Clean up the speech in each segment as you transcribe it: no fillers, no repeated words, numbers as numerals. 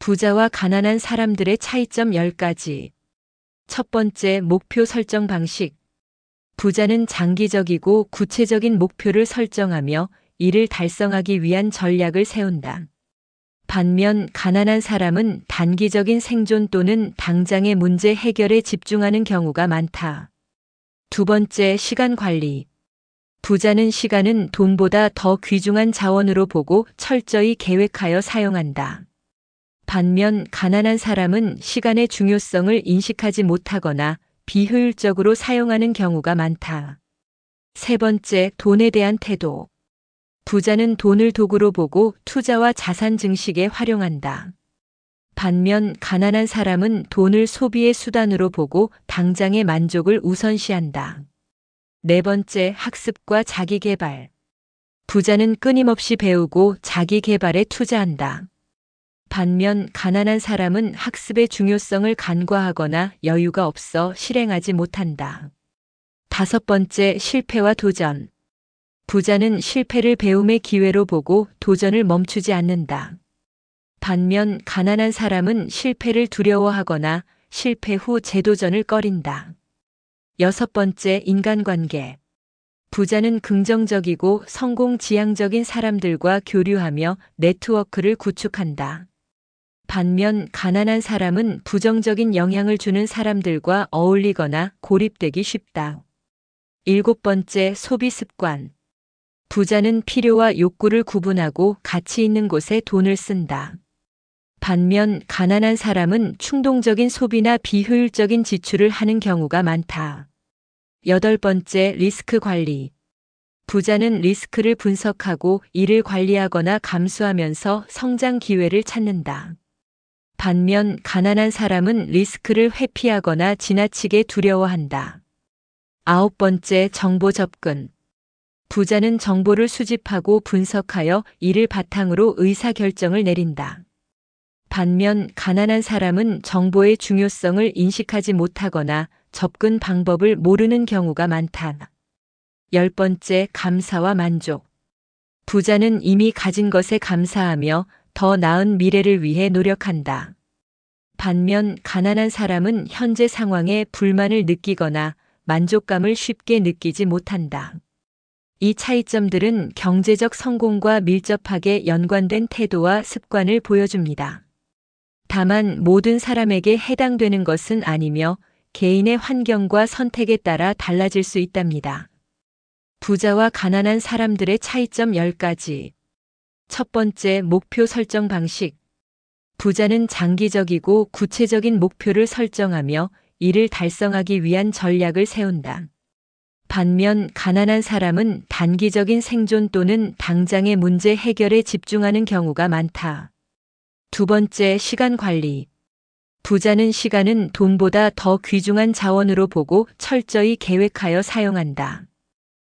부자와 가난한 사람들의 차이점 10가지. 첫 번째, 목표 설정 방식. 부자는 장기적이고 구체적인 목표를 설정하며 이를 달성하기 위한 전략을 세운다. 반면 가난한 사람은 단기적인 생존 또는 당장의 문제 해결에 집중하는 경우가 많다. 두 번째, 시간 관리. 부자는 시간은 돈보다 더 귀중한 자원으로 보고 철저히 계획하여 사용한다. 반면 가난한 사람은 시간의 중요성을 인식하지 못하거나 비효율적으로 사용하는 경우가 많다. 세 번째, 돈에 대한 태도. 부자는 돈을 도구로 보고 투자와 자산 증식에 활용한다. 반면 가난한 사람은 돈을 소비의 수단으로 보고 당장의 만족을 우선시한다. 네 번째, 학습과 자기 개발. 부자는 끊임없이 배우고 자기 개발에 투자한다. 반면 가난한 사람은 학습의 중요성을 간과하거나 여유가 없어 실행하지 못한다. 다섯 번째, 실패와 도전. 부자는 실패를 배움의 기회로 보고 도전을 멈추지 않는다. 반면 가난한 사람은 실패를 두려워하거나 실패 후 재도전을 꺼린다. 여섯 번째, 인간관계. 부자는 긍정적이고 성공지향적인 사람들과 교류하며 네트워크를 구축한다. 반면 가난한 사람은 부정적인 영향을 주는 사람들과 어울리거나 고립되기 쉽다. 일곱 번째, 소비 습관. 부자는 필요와 욕구를 구분하고 가치 있는 곳에 돈을 쓴다. 반면 가난한 사람은 충동적인 소비나 비효율적인 지출을 하는 경우가 많다. 여덟 번째, 리스크 관리. 부자는 리스크를 분석하고 이를 관리하거나 감수하면서 성장 기회를 찾는다. 반면 가난한 사람은 리스크를 회피하거나 지나치게 두려워한다. 아홉 번째, 정보 접근. 부자는 정보를 수집하고 분석하여 이를 바탕으로 의사결정을 내린다. 반면 가난한 사람은 정보의 중요성을 인식하지 못하거나 접근 방법을 모르는 경우가 많다. 열 번째, 감사와 만족. 부자는 이미 가진 것에 감사하며 더 나은 미래를 위해 노력한다. 반면 가난한 사람은 현재 상황에 불만을 느끼거나 만족감을 쉽게 느끼지 못한다. 이 차이점들은 경제적 성공과 밀접하게 연관된 태도와 습관을 보여줍니다. 다만 모든 사람에게 해당되는 것은 아니며 개인의 환경과 선택에 따라 달라질 수 있답니다. 부자와 가난한 사람들의 차이점 10가지. 첫 번째, 목표 설정 방식. 부자는 장기적이고 구체적인 목표를 설정하며 이를 달성하기 위한 전략을 세운다. 반면 가난한 사람은 단기적인 생존 또는 당장의 문제 해결에 집중하는 경우가 많다. 두 번째, 시간 관리. 부자는 시간은 돈보다 더 귀중한 자원으로 보고 철저히 계획하여 사용한다.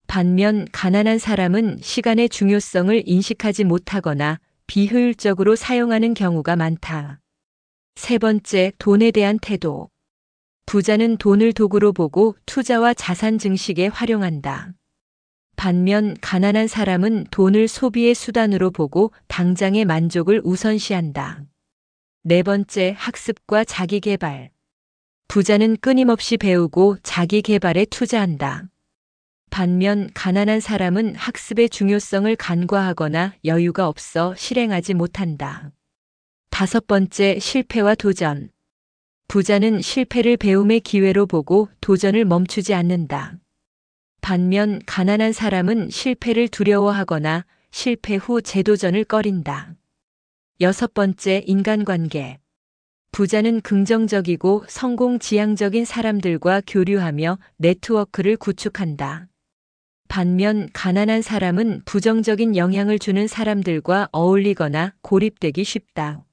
반면 가난한 사람은 시간의 중요성을 인식하지 못하거나 비효율적으로 사용하는 경우가 많다. 세 번째, 돈에 대한 태도. 부자는 돈을 도구로 보고 투자와 자산 증식에 활용한다. 반면 가난한 사람은 돈을 소비의 수단으로 보고 당장의 만족을 우선시한다. 네 번째, 학습과 자기 개발. 부자는 끊임없이 배우고 자기 개발에 투자한다. 반면 가난한 사람은 학습의 중요성을 간과하거나 여유가 없어 실행하지 못한다. 다섯 번째, 실패와 도전. 부자는 실패를 배움의 기회로 보고 도전을 멈추지 않는다. 반면 가난한 사람은 실패를 두려워하거나 실패 후 재도전을 꺼린다. 여섯 번째, 인간관계. 부자는 긍정적이고 성공지향적인 사람들과 교류하며 네트워크를 구축한다. 반면 가난한 사람은 부정적인 영향을 주는 사람들과 어울리거나 고립되기 쉽다.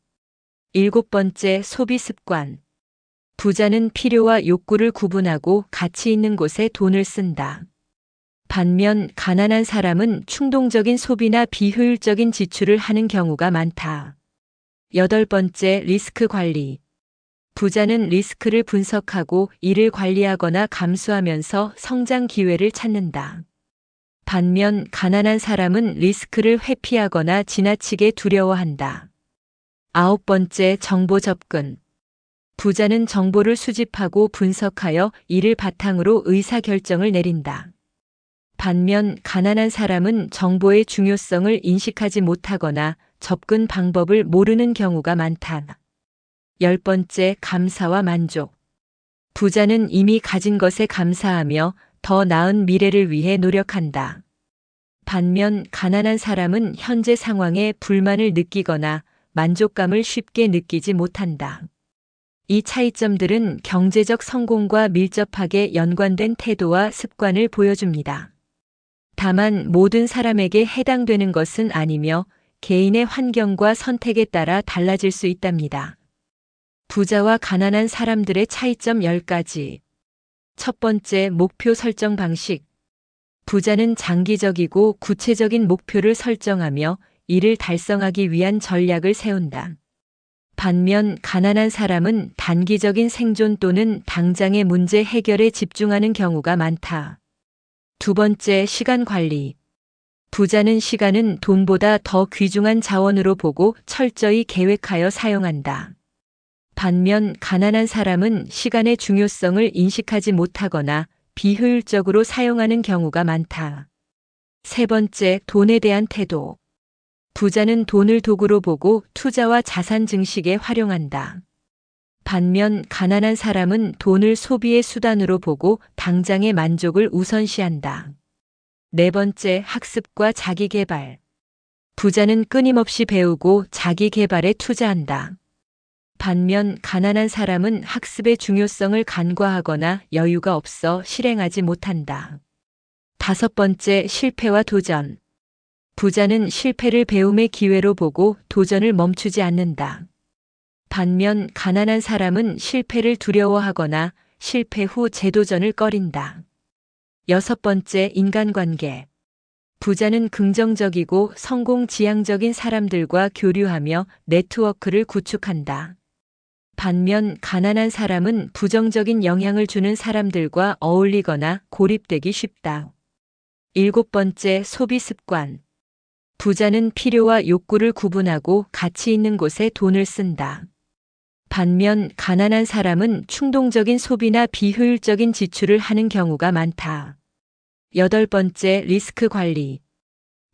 일곱 번째, 소비 습관. 부자는 필요와 욕구를 구분하고 가치 있는 곳에 돈을 쓴다. 반면 가난한 사람은 충동적인 소비나 비효율적인 지출을 하는 경우가 많다. 여덟 번째, 리스크 관리. 부자는 리스크를 분석하고 이를 관리하거나 감수하면서 성장 기회를 찾는다. 반면 가난한 사람은 리스크를 회피하거나 지나치게 두려워한다. 9번째, 정보 접근. 부자는 정보를 수집하고 분석하여 이를 바탕으로 의사결정을 내린다. 반면 가난한 사람은 정보의 중요성을 인식하지 못하거나 접근 방법을 모르는 경우가 많다. 10번째, 감사와 만족. 부자는 이미 가진 것에 감사하며 더 나은 미래를 위해 노력한다. 반면 가난한 사람은 현재 상황에 불만을 느끼거나 만족감을 쉽게 느끼지 못한다. 이 차이점들은 경제적 성공과 밀접하게 연관된 태도와 습관을 보여줍니다. 다만 모든 사람에게 해당되는 것은 아니며 개인의 환경과 선택에 따라 달라질 수 있답니다. 부자와 가난한 사람들의 차이점 10가지. 첫 번째, 목표 설정 방식. 부자는 장기적이고 구체적인 목표를 설정하며 이를 달성하기 위한 전략을 세운다. 반면 가난한 사람은 단기적인 생존 또는 당장의 문제 해결에 집중하는 경우가 많다. 두 번째, 시간 관리. 부자는 시간은 돈보다 더 귀중한 자원으로 보고 철저히 계획하여 사용한다. 반면 가난한 사람은 시간의 중요성을 인식하지 못하거나 비효율적으로 사용하는 경우가 많다. 세 번째, 돈에 대한 태도. 부자는 돈을 도구로 보고 투자와 자산 증식에 활용한다. 반면 가난한 사람은 돈을 소비의 수단으로 보고 당장의 만족을 우선시한다. 네 번째, 학습과 자기계발. 부자는 끊임없이 배우고 자기계발에 투자한다. 반면 가난한 사람은 학습의 중요성을 간과하거나 여유가 없어 실행하지 못한다. 다섯 번째, 실패와 도전. 부자는 실패를 배움의 기회로 보고 도전을 멈추지 않는다. 반면 가난한 사람은 실패를 두려워하거나 실패 후 재도전을 꺼린다. 여섯 번째, 인간관계. 부자는 긍정적이고 성공지향적인 사람들과 교류하며 네트워크를 구축한다. 반면 가난한 사람은 부정적인 영향을 주는 사람들과 어울리거나 고립되기 쉽다. 일곱 번째, 소비 습관. 부자는 필요와 욕구를 구분하고 가치 있는 곳에 돈을 쓴다. 반면 가난한 사람은 충동적인 소비나 비효율적인 지출을 하는 경우가 많다. 여덟 번째, 리스크 관리.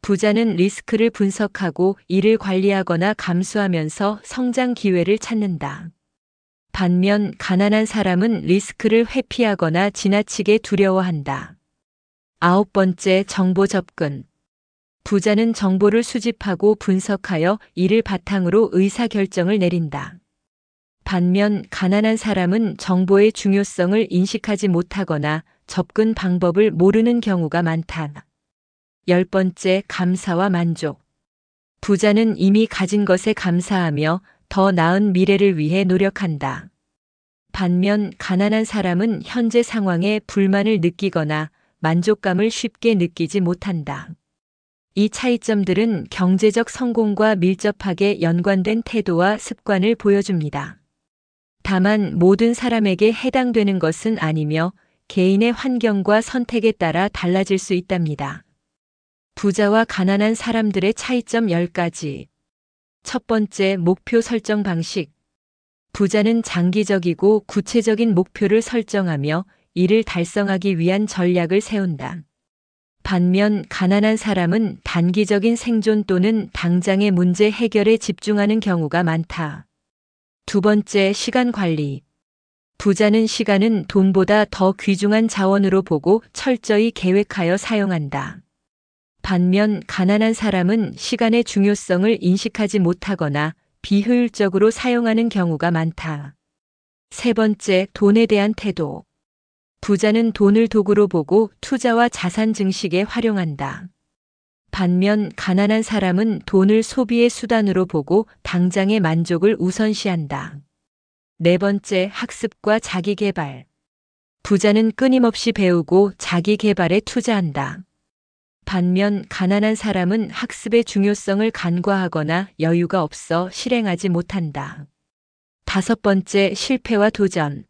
부자는 리스크를 분석하고 이를 관리하거나 감수하면서 성장 기회를 찾는다. 반면 가난한 사람은 리스크를 회피하거나 지나치게 두려워한다. 아홉 번째, 정보 접근. 부자는 정보를 수집하고 분석하여 이를 바탕으로 의사결정을 내린다. 반면 가난한 사람은 정보의 중요성을 인식하지 못하거나 접근 방법을 모르는 경우가 많다. 열 번째, 감사와 만족. 부자는 이미 가진 것에 감사하며 더 나은 미래를 위해 노력한다. 반면 가난한 사람은 현재 상황에 불만을 느끼거나 만족감을 쉽게 느끼지 못한다. 이 차이점들은 경제적 성공과 밀접하게 연관된 태도와 습관을 보여줍니다. 다만 모든 사람에게 해당되는 것은 아니며 개인의 환경과 선택에 따라 달라질 수 있답니다. 부자와 가난한 사람들의 차이점 10가지. 첫 번째, 목표 설정 방식. 부자는 장기적이고 구체적인 목표를 설정하며 이를 달성하기 위한 전략을 세운다. 반면 가난한 사람은 단기적인 생존 또는 당장의 문제 해결에 집중하는 경우가 많다. 두 번째, 시간 관리. 부자는 시간은 돈보다 더 귀중한 자원으로 보고 철저히 계획하여 사용한다. 반면 가난한 사람은 시간의 중요성을 인식하지 못하거나 비효율적으로 사용하는 경우가 많다. 세 번째, 돈에 대한 태도. 부자는 돈을 도구로 보고 투자와 자산 증식에 활용한다. 반면 가난한 사람은 돈을 소비의 수단으로 보고 당장의 만족을 우선시한다. 네 번째, 학습과 자기계발. 부자는 끊임없이 배우고 자기계발에 투자한다. 반면 가난한 사람은 학습의 중요성을 간과하거나 여유가 없어 실행하지 못한다. 다섯 번째, 실패와 도전.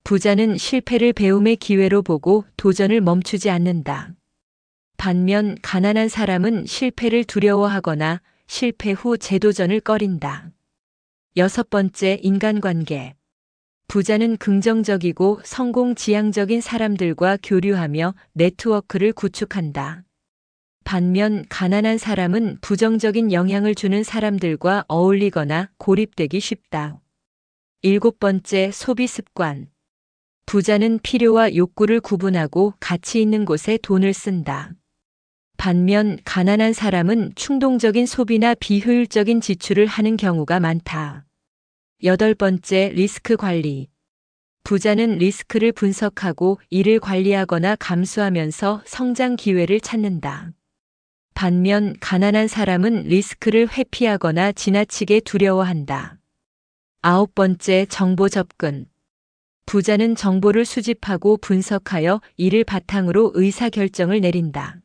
부자는 실패를 배움의 기회로 보고 도전을 멈추지 않는다. 반면 가난한 사람은 실패를 두려워하거나 실패 후 재도전을 꺼린다. 6번째, 인간관계. 부자는 긍정적이고 성공지향적인 사람들과 교류하며 네트워크를 구축한다. 반면 가난한 사람은 부정적인 영향을 주는 사람들과 어울리거나 고립되기 쉽다. 7번째, 소비 습관. 부자는 필요와 욕구를 구분하고 가치 있는 곳에 돈을 쓴다. 반면 가난한 사람은 충동적인 소비나 비효율적인 지출을 하는 경우가 많다. 8번째, 리스크 관리. 부자는 리스크를 분석하고 이를 관리하거나 감수하면서 성장 기회를 찾는다. 반면 가난한 사람은 리스크를 회피하거나 지나치게 두려워한다. 9번째, 정보 접근. 부자는 정보를 수집하고 분석하여 이를 바탕으로 의사결정을 내린다.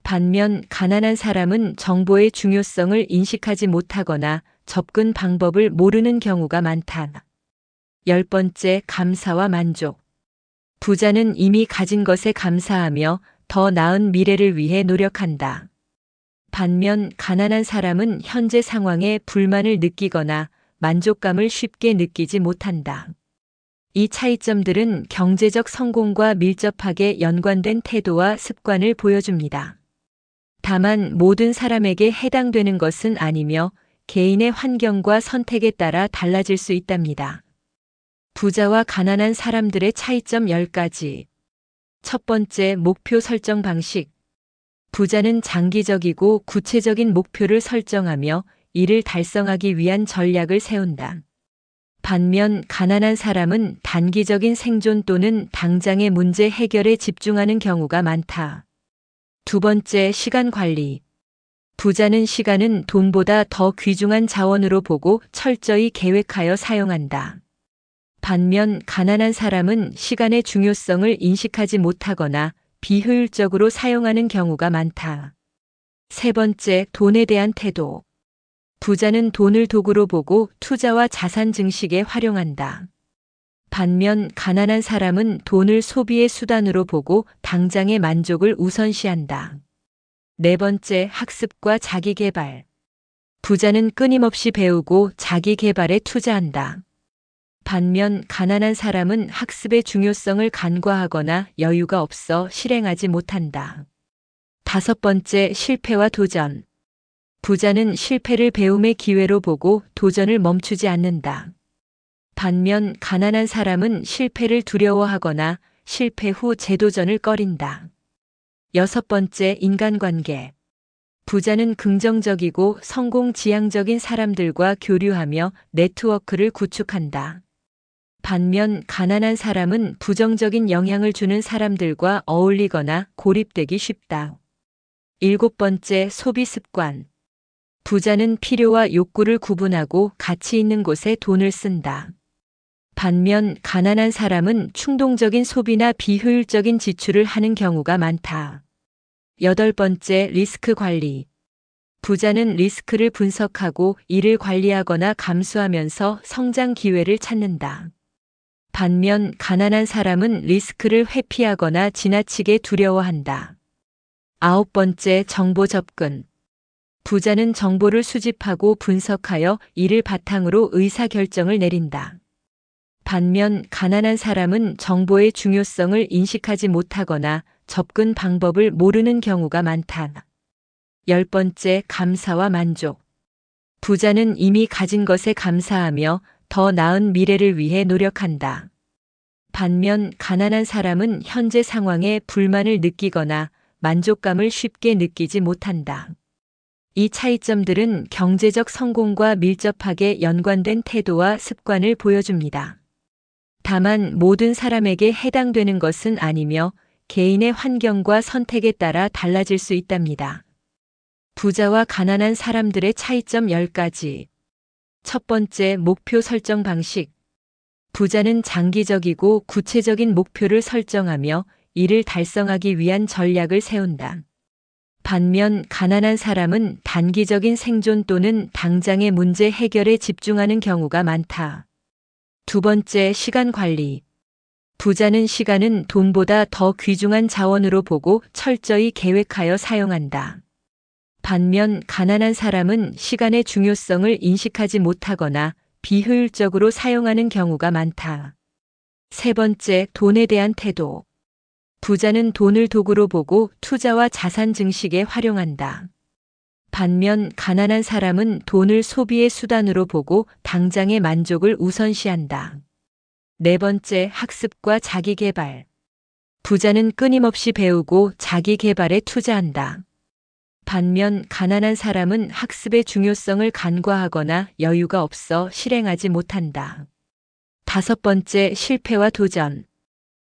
반면 가난한 사람은 정보의 중요성을 인식하지 못하거나 접근 방법을 모르는 경우가 많다. 10번째, 감사와 만족. 부자는 이미 가진 것에 감사하며 더 나은 미래를 위해 노력한다. 반면 가난한 사람은 현재 상황에 불만을 느끼거나 만족감을 쉽게 느끼지 못한다. 이 차이점들은 경제적 성공과 밀접하게 연관된 태도와 습관을 보여줍니다. 다만 모든 사람에게 해당되는 것은 아니며 개인의 환경과 선택에 따라 달라질 수 있답니다. 부자와 가난한 사람들의 차이점 10가지. 첫 번째, 목표 설정 방식. 부자는 장기적이고 구체적인 목표를 설정하며 이를 달성하기 위한 전략을 세운다. 반면 가난한 사람은 단기적인 생존 또는 당장의 문제 해결에 집중하는 경우가 많다. 두 번째, 시간 관리. 부자는 시간은 돈보다 더 귀중한 자원으로 보고 철저히 계획하여 사용한다. 반면 가난한 사람은 시간의 중요성을 인식하지 못하거나 비효율적으로 사용하는 경우가 많다. 세 번째, 돈에 대한 태도. 부자는 돈을 도구로 보고 투자와 자산 증식에 활용한다. 반면 가난한 사람은 돈을 소비의 수단으로 보고 당장의 만족을 우선시한다. 네 번째, 학습과 자기계발. 부자는 끊임없이 배우고 자기계발에 투자한다. 반면 가난한 사람은 학습의 중요성을 간과하거나 여유가 없어 실행하지 못한다. 다섯 번째, 실패와 도전. 부자는 실패를 배움의 기회로 보고 도전을 멈추지 않는다. 반면 가난한 사람은 실패를 두려워하거나 실패 후 재도전을 꺼린다. 여섯 번째, 인간관계. 부자는 긍정적이고 성공지향적인 사람들과 교류하며 네트워크를 구축한다. 반면 가난한 사람은 부정적인 영향을 주는 사람들과 어울리거나 고립되기 쉽다. 일곱 번째, 소비 습관. 부자는 필요와 욕구를 구분하고 가치 있는 곳에 돈을 쓴다. 반면 가난한 사람은 충동적인 소비나 비효율적인 지출을 하는 경우가 많다. 여덟 번째, 리스크 관리. 부자는 리스크를 분석하고 이를 관리하거나 감수하면서 성장 기회를 찾는다. 반면 가난한 사람은 리스크를 회피하거나 지나치게 두려워한다. 아홉 번째, 정보 접근. 부자는 정보를 수집하고 분석하여 이를 바탕으로 의사결정을 내린다. 반면 가난한 사람은 정보의 중요성을 인식하지 못하거나 접근 방법을 모르는 경우가 많다. 열 번째, 감사와 만족. 부자는 이미 가진 것에 감사하며 더 나은 미래를 위해 노력한다. 반면 가난한 사람은 현재 상황에 불만을 느끼거나 만족감을 쉽게 느끼지 못한다. 이 차이점들은 경제적 성공과 밀접하게 연관된 태도와 습관을 보여줍니다. 다만 모든 사람에게 해당되는 것은 아니며 개인의 환경과 선택에 따라 달라질 수 있답니다. 부자와 가난한 사람들의 차이점 10가지. 첫 번째, 목표 설정 방식. 부자는 장기적이고 구체적인 목표를 설정하며 이를 달성하기 위한 전략을 세운다. 반면 가난한 사람은 단기적인 생존 또는 당장의 문제 해결에 집중하는 경우가 많다. 두 번째, 시간 관리. 부자는 시간은 돈보다 더 귀중한 자원으로 보고 철저히 계획하여 사용한다. 반면 가난한 사람은 시간의 중요성을 인식하지 못하거나 비효율적으로 사용하는 경우가 많다. 세 번째, 돈에 대한 태도. 부자는 돈을 도구로 보고 투자와 자산 증식에 활용한다. 반면 가난한 사람은 돈을 소비의 수단으로 보고 당장의 만족을 우선시한다. 네 번째, 학습과 자기 개발. 부자는 끊임없이 배우고 자기 개발에 투자한다. 반면 가난한 사람은 학습의 중요성을 간과하거나 여유가 없어 실행하지 못한다. 다섯 번째, 실패와 도전.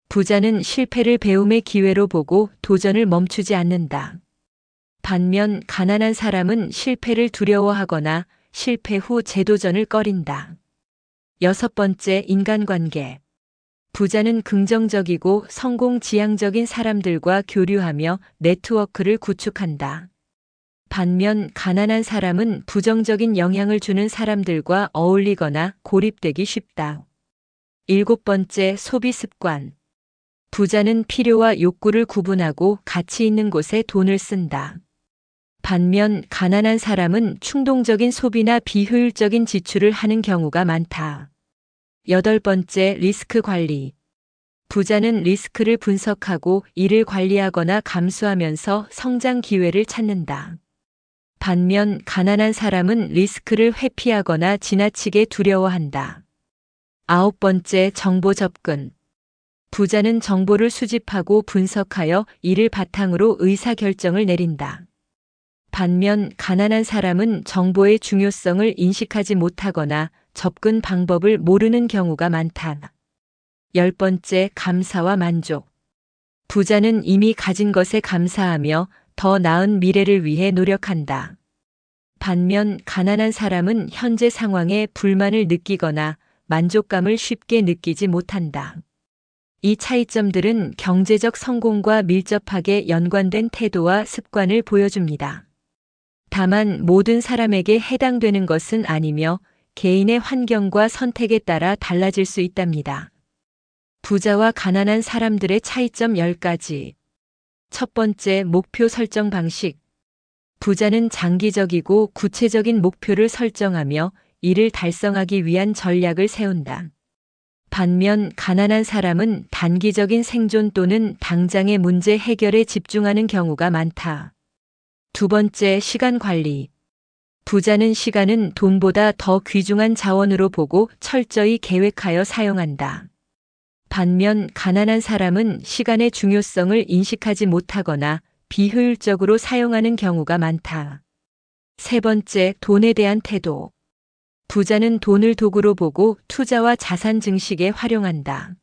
부자는 실패를 배움의 기회로 보고 도전을 멈추지 않는다. 반면 가난한 사람은 실패를 두려워하거나 실패 후 재도전을 꺼린다. 여섯 번째, 인간관계. 부자는 긍정적이고 성공지향적인 사람들과 교류하며 네트워크를 구축한다. 반면 가난한 사람은 부정적인 영향을 주는 사람들과 어울리거나 고립되기 쉽다. 일곱 번째, 소비 습관. 부자는 필요와 욕구를 구분하고 가치 있는 곳에 돈을 쓴다. 반면 가난한 사람은 충동적인 소비나 비효율적인 지출을 하는 경우가 많다. 여덟 번째, 리스크 관리. 부자는 리스크를 분석하고 이를 관리하거나 감수하면서 성장 기회를 찾는다. 반면 가난한 사람은 리스크를 회피하거나 지나치게 두려워한다. 아홉 번째, 정보 접근. 부자는 정보를 수집하고 분석하여 이를 바탕으로 의사결정을 내린다. 반면 가난한 사람은 정보의 중요성을 인식하지 못하거나 접근 방법을 모르는 경우가 많다. 열 번째, 감사와 만족. 부자는 이미 가진 것에 감사하며 더 나은 미래를 위해 노력한다. 반면 가난한 사람은 현재 상황에 불만을 느끼거나 만족감을 쉽게 느끼지 못한다. 이 차이점들은 경제적 성공과 밀접하게 연관된 태도와 습관을 보여줍니다. 다만 모든 사람에게 해당되는 것은 아니며 개인의 환경과 선택에 따라 달라질 수 있답니다. 부자와 가난한 사람들의 차이점 10가지. 첫 번째, 목표 설정 방식. 부자는 장기적이고 구체적인 목표를 설정하며 이를 달성하기 위한 전략을 세운다. 반면 가난한 사람은 단기적인 생존 또는 당장의 문제 해결에 집중하는 경우가 많다. 두 번째, 시간 관리. 부자는 시간은 돈보다 더 귀중한 자원으로 보고 철저히 계획하여 사용한다. 반면 가난한 사람은 시간의 중요성을 인식하지 못하거나 비효율적으로 사용하는 경우가 많다. 세 번째, 돈에 대한 태도. 부자는 돈을 도구로 보고 투자와 자산 증식에 활용한다.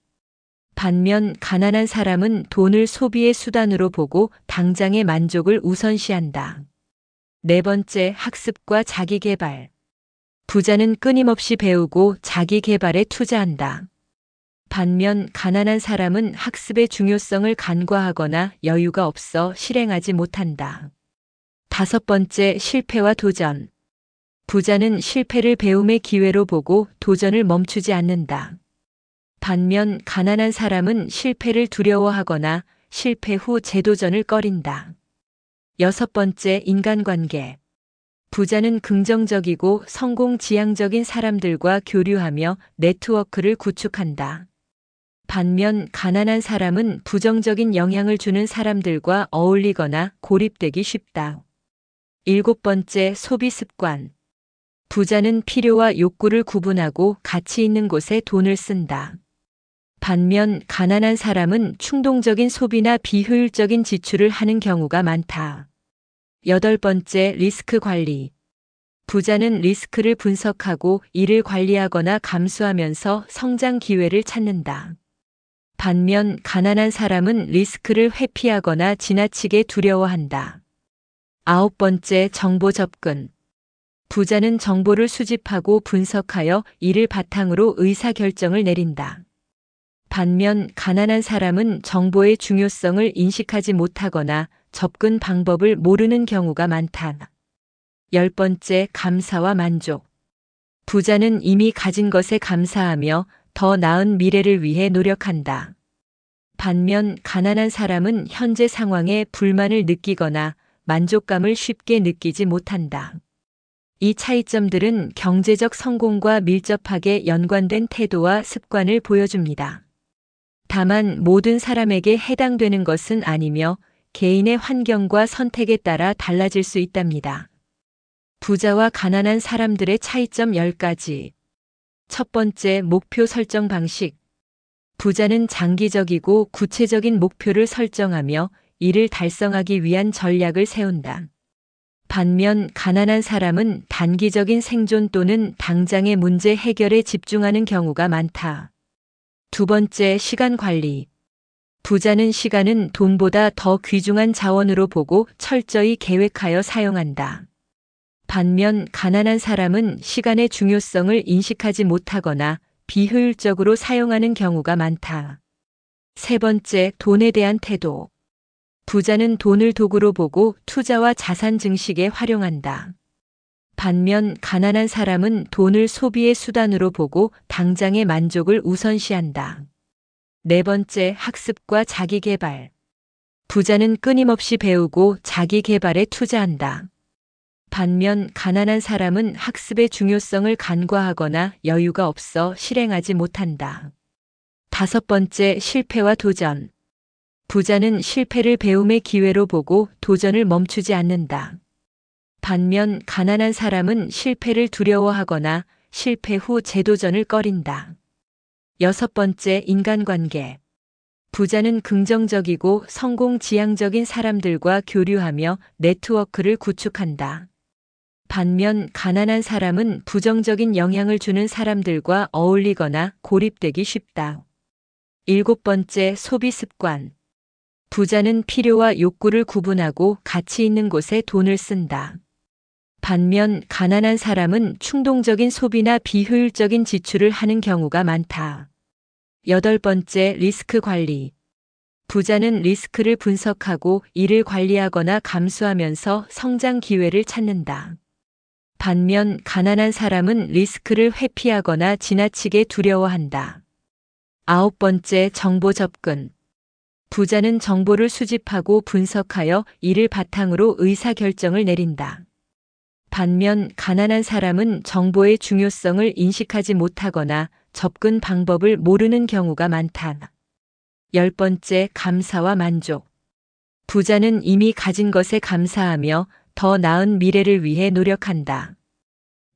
반면 가난한 사람은 돈을 소비의 수단으로 보고 당장의 만족을 우선시한다. 네 번째, 학습과 자기 개발. 부자는 끊임없이 배우고 자기 개발에 투자한다. 반면 가난한 사람은 학습의 중요성을 간과하거나 여유가 없어 실행하지 못한다. 다섯 번째, 실패와 도전. 부자는 실패를 배움의 기회로 보고 도전을 멈추지 않는다. 반면 가난한 사람은 실패를 두려워하거나 실패 후 재도전을 꺼린다. 여섯 번째, 인간관계. 부자는 긍정적이고 성공지향적인 사람들과 교류하며 네트워크를 구축한다. 반면 가난한 사람은 부정적인 영향을 주는 사람들과 어울리거나 고립되기 쉽다. 일곱 번째, 소비 습관. 부자는 필요와 욕구를 구분하고 가치 있는 곳에 돈을 쓴다. 반면 가난한 사람은 충동적인 소비나 비효율적인 지출을 하는 경우가 많다. 여덟 번째, 리스크 관리. 부자는 리스크를 분석하고 이를 관리하거나 감수하면서 성장 기회를 찾는다. 반면 가난한 사람은 리스크를 회피하거나 지나치게 두려워한다. 아홉 번째, 정보 접근. 부자는 정보를 수집하고 분석하여 이를 바탕으로 의사결정을 내린다. 반면 가난한 사람은 정보의 중요성을 인식하지 못하거나 접근 방법을 모르는 경우가 많다. 열 번째, 감사와 만족. 부자는 이미 가진 것에 감사하며 더 나은 미래를 위해 노력한다. 반면 가난한 사람은 현재 상황에 불만을 느끼거나 만족감을 쉽게 느끼지 못한다. 이 차이점들은 경제적 성공과 밀접하게 연관된 태도와 습관을 보여줍니다. 다만 모든 사람에게 해당되는 것은 아니며 개인의 환경과 선택에 따라 달라질 수 있답니다. 부자와 가난한 사람들의 차이점 10가지. 첫 번째, 목표 설정 방식. 부자는 장기적이고 구체적인 목표를 설정하며 이를 달성하기 위한 전략을 세운다. 반면 가난한 사람은 단기적인 생존 또는 당장의 문제 해결에 집중하는 경우가 많다. 두 번째, 시간 관리. 부자는 시간은 돈보다 더 귀중한 자원으로 보고 철저히 계획하여 사용한다. 반면 가난한 사람은 시간의 중요성을 인식하지 못하거나 비효율적으로 사용하는 경우가 많다. 세 번째, 돈에 대한 태도. 부자는 돈을 도구로 보고 투자와 자산 증식에 활용한다. 반면 가난한 사람은 돈을 소비의 수단으로 보고 당장의 만족을 우선시한다. 네 번째, 학습과 자기 개발. 부자는 끊임없이 배우고 자기 개발에 투자한다. 반면 가난한 사람은 학습의 중요성을 간과하거나 여유가 없어 실행하지 못한다. 다섯 번째, 실패와 도전. 부자는 실패를 배움의 기회로 보고 도전을 멈추지 않는다. 반면 가난한 사람은 실패를 두려워하거나 실패 후 재도전을 꺼린다. 여섯 번째, 인간관계. 부자는 긍정적이고 성공지향적인 사람들과 교류하며 네트워크를 구축한다. 반면 가난한 사람은 부정적인 영향을 주는 사람들과 어울리거나 고립되기 쉽다. 일곱 번째, 소비 습관. 부자는 필요와 욕구를 구분하고 가치 있는 곳에 돈을 쓴다. 반면 가난한 사람은 충동적인 소비나 비효율적인 지출을 하는 경우가 많다. 여덟 번째, 리스크 관리. 부자는 리스크를 분석하고 이를 관리하거나 감수하면서 성장 기회를 찾는다. 반면 가난한 사람은 리스크를 회피하거나 지나치게 두려워한다. 아홉 번째, 정보 접근. 부자는 정보를 수집하고 분석하여 이를 바탕으로 의사결정을 내린다. 반면 가난한 사람은 정보의 중요성을 인식하지 못하거나 접근 방법을 모르는 경우가 많다. 열 번째, 감사와 만족. 부자는 이미 가진 것에 감사하며 더 나은 미래를 위해 노력한다.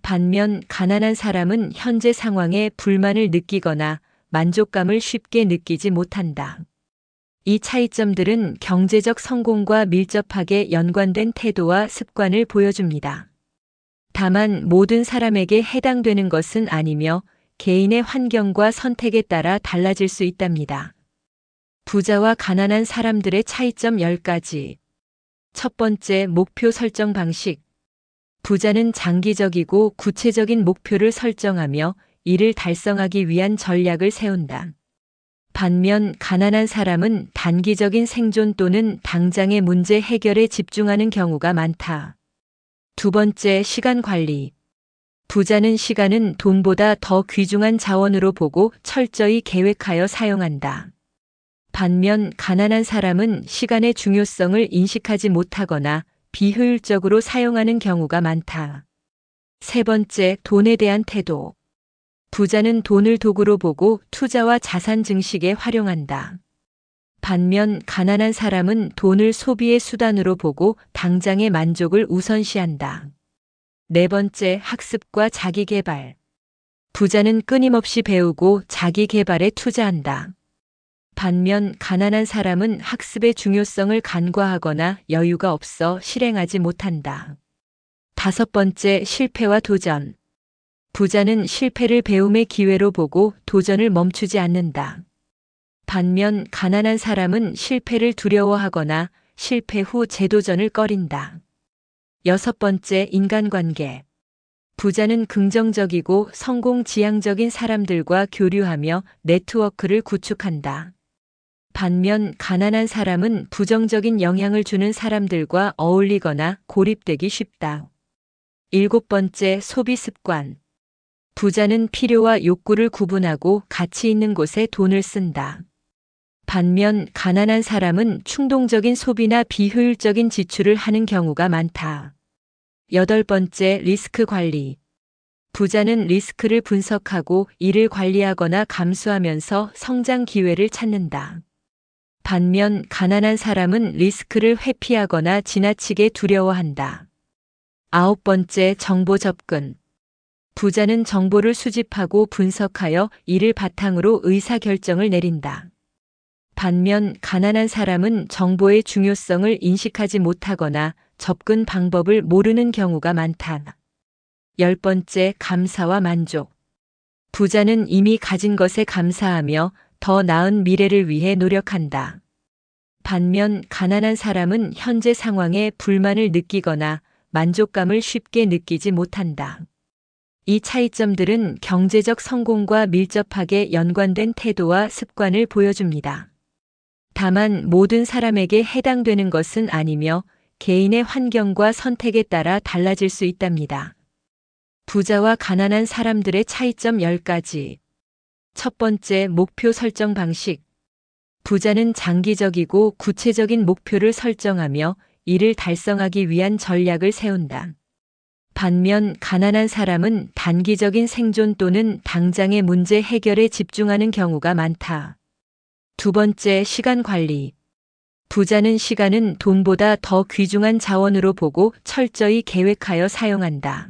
반면 가난한 사람은 현재 상황에 불만을 느끼거나 만족감을 쉽게 느끼지 못한다. 이 차이점들은 경제적 성공과 밀접하게 연관된 태도와 습관을 보여줍니다. 다만 모든 사람에게 해당되는 것은 아니며 개인의 환경과 선택에 따라 달라질 수 있답니다. 부자와 가난한 사람들의 차이점 10가지. 첫 번째, 목표 설정 방식. 부자는 장기적이고 구체적인 목표를 설정하며 이를 달성하기 위한 전략을 세운다. 반면 가난한 사람은 단기적인 생존 또는 당장의 문제 해결에 집중하는 경우가 많다. 두 번째, 시간 관리. 부자는 시간은 돈보다 더 귀중한 자원으로 보고 철저히 계획하여 사용한다. 반면 가난한 사람은 시간의 중요성을 인식하지 못하거나 비효율적으로 사용하는 경우가 많다. 세 번째, 돈에 대한 태도. 부자는 돈을 도구로 보고 투자와 자산 증식에 활용한다. 반면 가난한 사람은 돈을 소비의 수단으로 보고 당장의 만족을 우선시한다. 네 번째, 학습과 자기 개발. 부자는 끊임없이 배우고 자기 개발에 투자한다. 반면 가난한 사람은 학습의 중요성을 간과하거나 여유가 없어 실행하지 못한다. 다섯 번째, 실패와 도전. 부자는 실패를 배움의 기회로 보고 도전을 멈추지 않는다. 반면 가난한 사람은 실패를 두려워하거나 실패 후 재도전을 꺼린다. 여섯 번째, 인간관계. 부자는 긍정적이고 성공지향적인 사람들과 교류하며 네트워크를 구축한다. 반면 가난한 사람은 부정적인 영향을 주는 사람들과 어울리거나 고립되기 쉽다. 일곱 번째, 소비 습관. 부자는 필요와 욕구를 구분하고 가치 있는 곳에 돈을 쓴다. 반면 가난한 사람은 충동적인 소비나 비효율적인 지출을 하는 경우가 많다. 8번째, 리스크 관리. 부자는 리스크를 분석하고 이를 관리하거나 감수하면서 성장 기회를 찾는다. 반면 가난한 사람은 리스크를 회피하거나 지나치게 두려워한다. 9번째, 정보 접근. 부자는 정보를 수집하고 분석하여 이를 바탕으로 의사결정을 내린다. 반면 가난한 사람은 정보의 중요성을 인식하지 못하거나 접근 방법을 모르는 경우가 많다. 10번째, 감사와 만족. 부자는 이미 가진 것에 감사하며 더 나은 미래를 위해 노력한다. 반면 가난한 사람은 현재 상황에 불만을 느끼거나 만족감을 쉽게 느끼지 못한다. 이 차이점들은 경제적 성공과 밀접하게 연관된 태도와 습관을 보여줍니다. 다만 모든 사람에게 해당되는 것은 아니며 개인의 환경과 선택에 따라 달라질 수 있답니다. 부자와 가난한 사람들의 차이점 10가지. 첫 번째, 목표 설정 방식. 부자는 장기적이고 구체적인 목표를 설정하며 이를 달성하기 위한 전략을 세운다. 반면 가난한 사람은 단기적인 생존 또는 당장의 문제 해결에 집중하는 경우가 많다. 두 번째, 시간 관리. 부자는 시간은 돈보다 더 귀중한 자원으로 보고 철저히 계획하여 사용한다.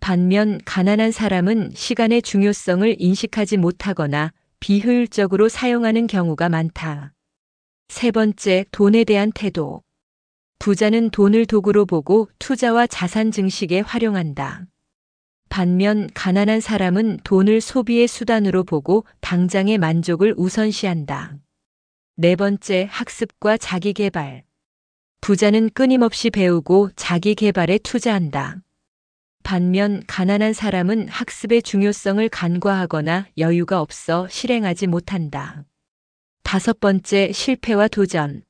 반면 가난한 사람은 시간의 중요성을 인식하지 못하거나 비효율적으로 사용하는 경우가 많다. 세 번째, 돈에 대한 태도. 부자는 돈을 도구로 보고 투자와 자산 증식에 활용한다. 반면 가난한 사람은 돈을 소비의 수단으로 보고 당장의 만족을 우선시한다. 네 번째, 학습과 자기 개발. 부자는 끊임없이 배우고 자기 개발에 투자한다. 반면 가난한 사람은 학습의 중요성을 간과하거나 여유가 없어 실행하지 못한다. 다섯 번째, 실패와 도전.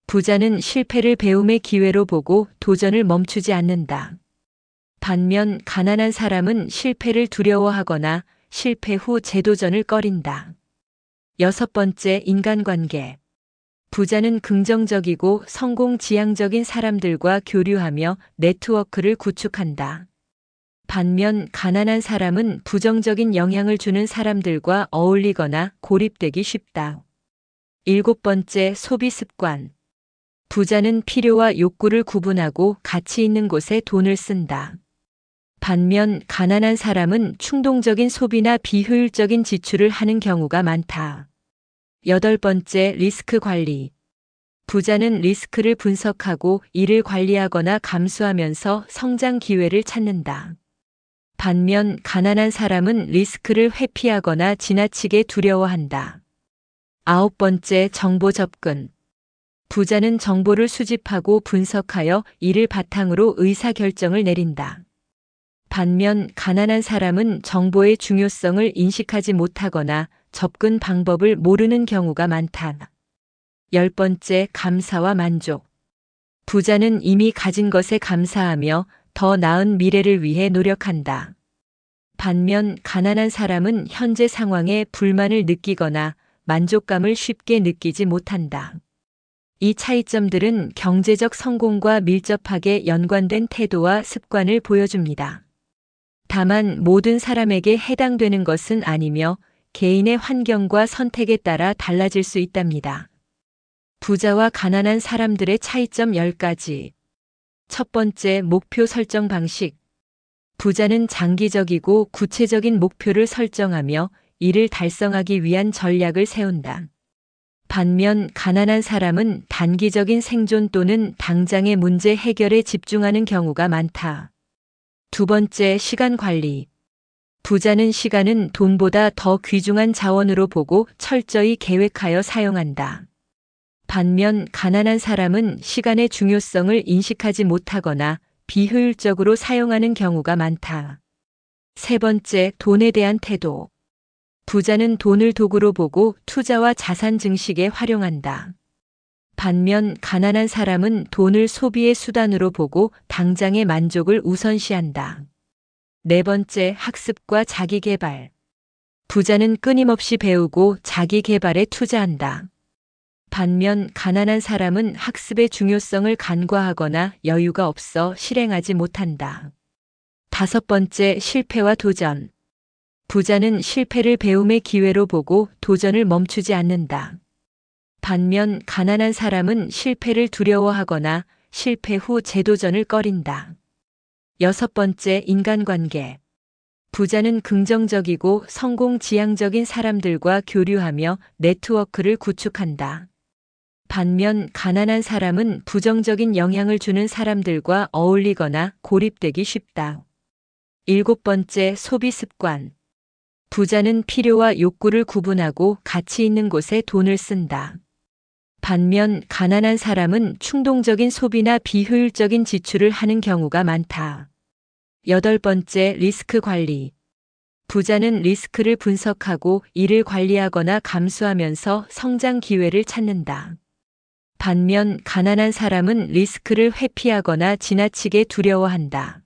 부자는 실패를 배움의 기회로 보고 도전을 멈추지 않는다. 반면 가난한 사람은 실패를 두려워하거나 실패 후 재도전을 꺼린다. 여섯 번째, 인간관계. 부자는 긍정적이고 성공 지향적인 사람들과 교류하며 네트워크를 구축한다. 반면 가난한 사람은 부정적인 영향을 주는 사람들과 어울리거나 고립되기 쉽다. 일곱 번째, 소비 습관. 부자는 필요와 욕구를 구분하고 가치 있는 곳에 돈을 쓴다. 반면 가난한 사람은 충동적인 소비나 비효율적인 지출을 하는 경우가 많다. 여덟 번째, 리스크 관리. 부자는 리스크를 분석하고 이를 관리하거나 감수하면서 성장 기회를 찾는다. 반면 가난한 사람은 리스크를 회피하거나 지나치게 두려워한다. 아홉 번째, 정보 접근. 부자는 정보를 수집하고 분석하여 이를 바탕으로 의사결정을 내린다. 반면 가난한 사람은 정보의 중요성을 인식하지 못하거나 접근 방법을 모르는 경우가 많다. 열 번째, 감사와 만족. 부자는 이미 가진 것에 감사하며 더 나은 미래를 위해 노력한다. 반면 가난한 사람은 현재 상황에 불만을 느끼거나 만족감을 쉽게 느끼지 못한다. 이 차이점들은 경제적 성공과 밀접하게 연관된 태도와 습관을 보여줍니다. 다만 모든 사람에게 해당되는 것은 아니며 개인의 환경과 선택에 따라 달라질 수 있답니다. 부자와 가난한 사람들의 차이점 10가지. 첫 번째, 목표 설정 방식. 부자는 장기적이고 구체적인 목표를 설정하며 이를 달성하기 위한 전략을 세운다. 반면 가난한 사람은 단기적인 생존 또는 당장의 문제 해결에 집중하는 경우가 많다. 두 번째, 시간 관리. 부자는 시간은 돈보다 더 귀중한 자원으로 보고 철저히 계획하여 사용한다. 반면 가난한 사람은 시간의 중요성을 인식하지 못하거나 비효율적으로 사용하는 경우가 많다. 세 번째, 돈에 대한 태도. 부자는 돈을 도구로 보고 투자와 자산 증식에 활용한다. 반면 가난한 사람은 돈을 소비의 수단으로 보고 당장의 만족을 우선시한다. 네 번째, 학습과 자기 개발. 부자는 끊임없이 배우고 자기 개발에 투자한다. 반면 가난한 사람은 학습의 중요성을 간과하거나 여유가 없어 실행하지 못한다. 5번째, 실패와 도전. 부자는 실패를 배움의 기회로 보고 도전을 멈추지 않는다. 반면 가난한 사람은 실패를 두려워하거나 실패 후 재도전을 꺼린다. 6번째, 인간관계. 부자는 긍정적이고 성공지향적인 사람들과 교류하며 네트워크를 구축한다. 반면 가난한 사람은 부정적인 영향을 주는 사람들과 어울리거나 고립되기 쉽다. 7번째, 소비 습관. 부자는 필요와 욕구를 구분하고 가치 있는 곳에 돈을 쓴다. 반면 가난한 사람은 충동적인 소비나 비효율적인 지출을 하는 경우가 많다. 8번째, 리스크 관리. 부자는 리스크를 분석하고 이를 관리하거나 감수하면서 성장 기회를 찾는다. 반면 가난한 사람은 리스크를 회피하거나 지나치게 두려워한다.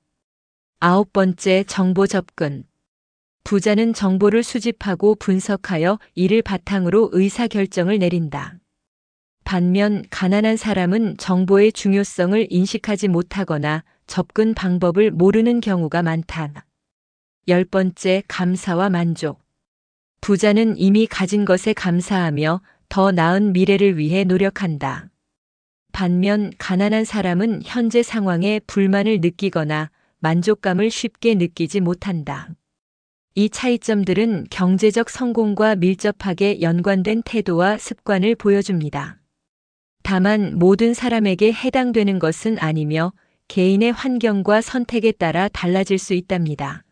9번째, 정보 접근. 부자는 정보를 수집하고 분석하여 이를 바탕으로 의사결정을 내린다. 반면 가난한 사람은 정보의 중요성을 인식하지 못하거나 접근 방법을 모르는 경우가 많다. 10번째, 감사와 만족. 부자는 이미 가진 것에 감사하며 더 나은 미래를 위해 노력한다. 반면 가난한 사람은 현재 상황에 불만을 느끼거나 만족감을 쉽게 느끼지 못한다. 이 차이점들은 경제적 성공과 밀접하게 연관된 태도와 습관을 보여줍니다. 다만 모든 사람에게 해당되는 것은 아니며 개인의 환경과 선택에 따라 달라질 수 있답니다.